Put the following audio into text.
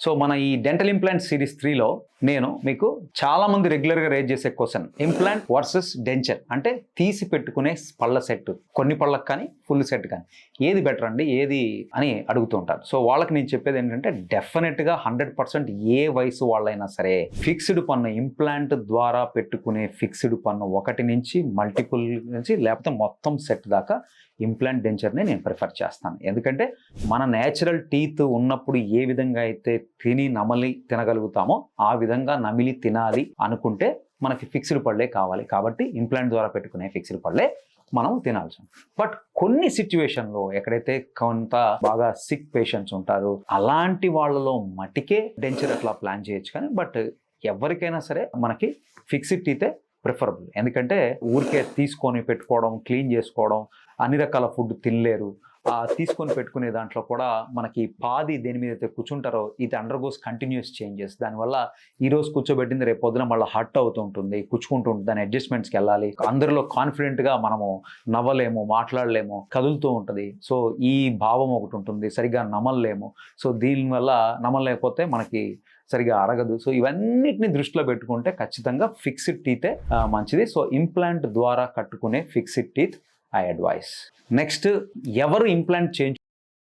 So మన ఈ dental implant series 3లో నేను మీకు చాలా మంది రెగ్యులర్గా రేజ్ చేసే క్వశ్చన్, ఇంప్లాంట్ వర్సెస్ డెంచర్, అంటే తీసి పెట్టుకునే పళ్ళ సెట్, కొన్ని పళ్ళకి కానీ ఫుల్ సెట్ కానీ ఏది బెటర్ అండి, ఏది అని అడుగుతూ ఉంటారు. సో వాళ్ళకి నేను చెప్పేది ఏంటంటే డెఫినెట్గా 100% ఏ వయసు వాళ్ళైనా సరే ఫిక్స్డ్ పన్ను, ఇంప్లాంట్ ద్వారా పెట్టుకునే ఫిక్స్డ్ పన్ను 1 నుంచి మల్టిపుల్ నుంచి లేకపోతే మొత్తం సెట్ దాకా ఇంప్లాంట్ డెంచర్ని నేను ప్రిఫర్ చేస్తాను. ఎందుకంటే మన నేచురల్ టీత్ ఉన్నప్పుడు ఏ విధంగా అయితే నమలి తినగలుగుతామో ఆ విధంగా నమిలి తినాలి అనుకుంటే మనకి ఫిక్స్డ్ పళ్ళే కావాలి. కాబట్టి ఇంప్లాంట్ ద్వారా పెట్టుకునే ఫిక్స్డ్ పళ్ళే మనం తినాల్సి ఉంటుంది. బట్ కొన్ని సిచ్యువేషన్లో ఎక్కడైతే కొంత బాగా సిక్ పేషెంట్స్ ఉంటారు, అలాంటి వాళ్ళలో మట్టికే డెంచర్ అట్లా ప్లాన్ చేయొచ్చు. కానీ బట్ ఎవరికైనా సరే మనకి ఫిక్స్డ్ టీతే ప్రిఫరబుల్. ఎందుకంటే ఊరికే తీసుకొని పెట్టుకోవడం, క్లీన్ చేసుకోవడం, అన్ని రకాల ఫుడ్ తినలేరు. తీసుకొని పెట్టుకునే దాంట్లో కూడా మనకి పాది దేని మీద అయితే కూర్చుంటారో ఇది అండర్గోస్ కంటిన్యూస్ చేంజెస్. దానివల్ల ఈ రోజు కూర్చోబెట్టింది రేపు పొద్దున మళ్ళీ హర్ట్ అవుతూ ఉంటుంది, కూర్చుకుంటూ ఉంటుంది, దాని అడ్జస్ట్మెంట్స్కి వెళ్ళాలి. అందరిలో కాన్ఫిడెంట్గా మనము నవ్వలేము, మాట్లాడలేము, కదులుతూ ఉంటుంది. సో ఈ భావం ఒకటి ఉంటుంది, సరిగ్గా నమలలేము. సో దీనివల్ల నమలలేకపోతే మనకి సరిగా అరగదు. సో ఇవన్నిటిని దృష్టిలో పెట్టుకుంటే ఖచ్చితంగా ఫిక్స్డ్ టీతే మంచిది. సో ఇంప్లాంట్ ద్వారా కట్టుకునే fixed teeth I advise. Next, ఎవరు ఇంప్లాంట్ చేంజ్